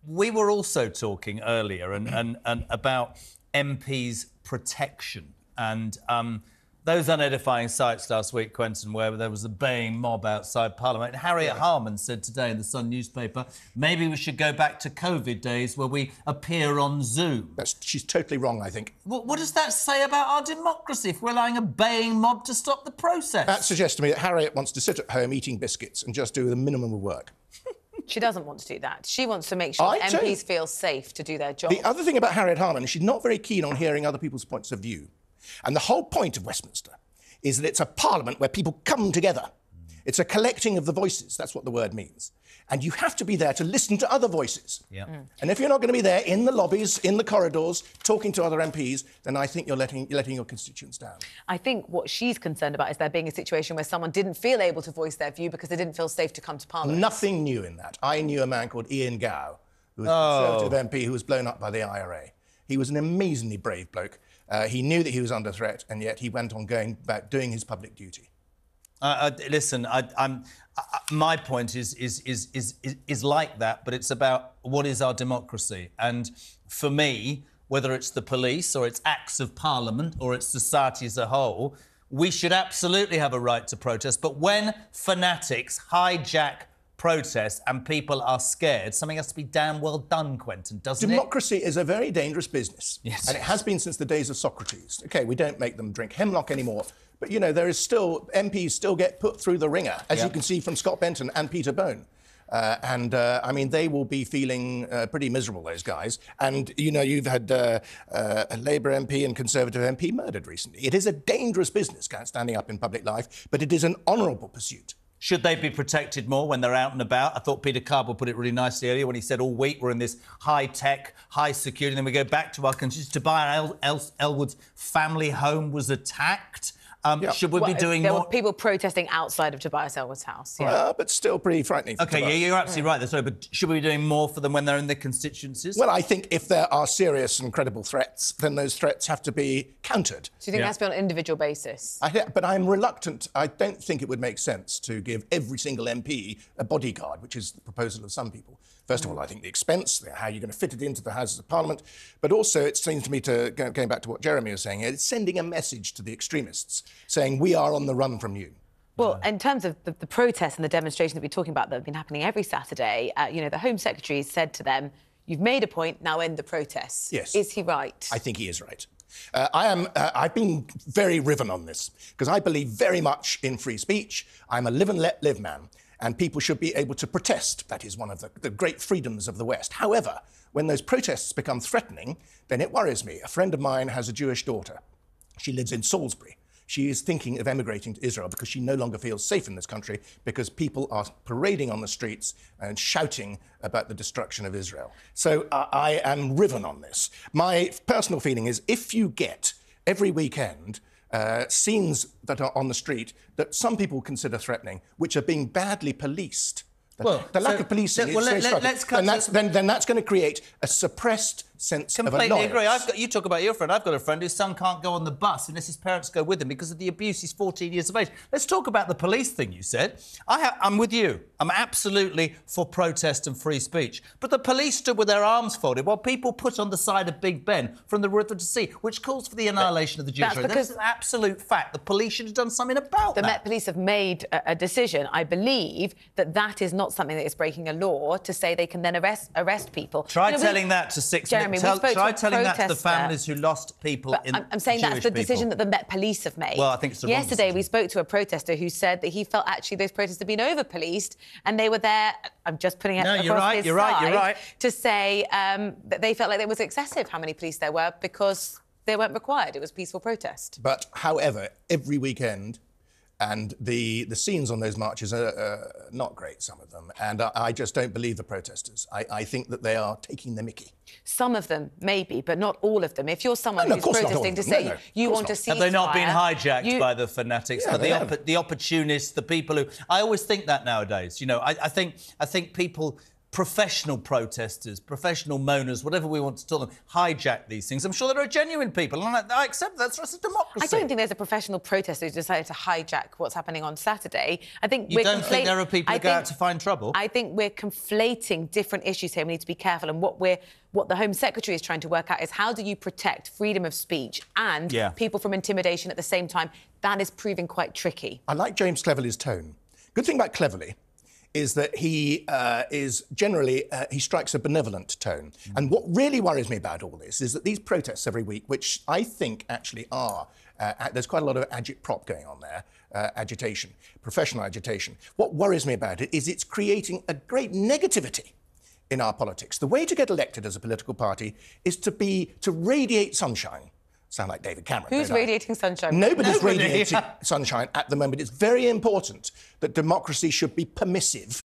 We were also talking earlier and about MPs' protection and those unedifying sights last week, Quentin, where there was a baying mob outside Parliament. Harriet Harman said today in the Sun newspaper, maybe we should go back to COVID days where we appear on Zoom. She's totally wrong, I think. What does that say about our democracy if we're allowing a baying mob to stop the process? That suggests to me that Harriet wants to sit at home eating biscuits and just do the minimum of work. She doesn't want to do that. She wants to make sure MPs feel safe to do their job. The other thing about Harriet Harman is she's not very keen on hearing other people's points of view. And the whole point of Westminster is that it's a parliament where people come together. It's a collecting of the voices. That's what the word means. And you have to be there to listen to other voices. Yeah. And if you're not going to be there in the lobbies, in the corridors, talking to other MPs, then I think you're letting your constituents down. I think what she's concerned about is there being a situation where someone didn't feel able to voice their view because they didn't feel safe to come to Parliament. Nothing new in that. I knew a man called Ian Gow, who was a Conservative MP who was blown up by the IRA. He was an amazingly brave bloke. He knew that he was under threat, and yet he went on going back, doing his public duty. Listen, my point is like that, but it's about what is our democracy. And for me, whether it's the police or it's acts of Parliament or it's society as a whole, we should absolutely have a right to protest. But when fanatics hijack protests and people are scared, something has to be damn well done, Quentin, doesn't it? Democracy is a very dangerous business. Yes. And it has been since the days of Socrates. OK, we don't make them drink hemlock anymore. But, you know, there is still... MPs still get put through the ringer, as you can see from Scott Benton and Peter Bone. I mean, they will be feeling pretty miserable, those guys. And, you know, you've had a Labour MP and Conservative MP murdered recently. It is a dangerous business, standing up in public life, but it is an honourable pursuit. Should they be protected more when they're out and about? I thought Peter Carball put it really nicely earlier when he said all week we're in this high-tech, high-security, and then we go back to our constitution. Tobias Ellwood's family home was attacked. Should we be doing more? There were people protesting outside of Tobias Ellwood's house. Yeah. But still pretty frightening. OK, yeah, you're absolutely right. Sorry, but should we be doing more for them when they're in their constituencies? Well, I think if there are serious and credible threats, then those threats have to be countered. So you think it has to be on an individual basis? But I'm reluctant. I don't think it would make sense to give every single MP a bodyguard, which is the proposal of some people. First of all, I think the expense, how you're going to fit it into the Houses of Parliament, but also it seems to me, going back to what Jeremy was saying, it's sending a message to the extremists, saying we are on the run from you. Well, in terms of the protests and the demonstrations that we're talking about that have been happening every Saturday, you know, the Home Secretary said to them, you've made a point, now end the protests. Yes. Is he right? I think he is right. I've been very riven on this, because I believe very much in free speech. I'm a live and let live man. And people should be able to protest. That is one of the great freedoms of the West. However, when those protests become threatening, then it worries me. A friend of mine has a Jewish daughter. She lives in Salisbury. She is thinking of emigrating to Israel because she no longer feels safe in this country because people are parading on the streets and shouting about the destruction of Israel. So I am riven on this. My personal feeling is if you get every weekend scenes that are on the street that some people consider threatening, which are being badly policed. The lack of policing is very striking. Then that's going to create a suppressed sense of annoyance. Completely agree. You talk about your friend. I've got a friend whose son can't go on the bus unless his parents go with him because of the abuse. He's 14 years of age. Let's talk about the police thing you said. I'm with you. I'm absolutely for protest and free speech. But the police stood with their arms folded while people put on the side of Big Ben from the river to sea, which calls for the annihilation of the Jewish race. That's an absolute fact. The police should have done something about that. The Met Police have made a decision. I believe that is not something that is breaking a law to say they can then arrest people. Try telling that to 6 million. Try telling that to the families who lost people in I'm saying Jewish that's the decision that the Met Police have made. Well, I think it's the wrong Yesterday, decision. we spoke to a protester who said that he felt actually those protests had been over-policed and they were there, I'm just putting it across his side, to say that they felt like it was excessive how many police there were because they weren't required. It was peaceful protest. But, however, every weekend, and the scenes on those marches are not great, some of them. And I just don't believe the protesters. I think that they are taking the mickey. Some of them, maybe, but not all of them. If you're someone who's protesting to say you want to see... Have they not been hijacked by the fanatics, the opportunists, the people who... I always think that nowadays. You know, I think people professional protesters, professional moaners, whatever we want to call them, hijack these things. I'm sure there are genuine people, and I accept that's a democracy. I don't think there's a professional protester who's decided to hijack what's happening on Saturday. I think you don't think there are people who go out to find trouble? I think we're conflating different issues here. We need to be careful. And what the Home Secretary is trying to work out is how do you protect freedom of speech and people from intimidation at the same time? That is proving quite tricky. I like James Cleverly's tone. Good thing about Cleverly is that he is generally, he strikes a benevolent tone. And what really worries me about all this is that these protests every week, which I think actually are, there's quite a lot of agitprop going on there, agitation, professional agitation. What worries me about it is it's creating a great negativity in our politics. The way to get elected as a political party is to radiate sunshine. Sound like David Cameron. Who's radiating sunshine? Nobody's radiating sunshine at the moment. It's very important that democracy should be permissive.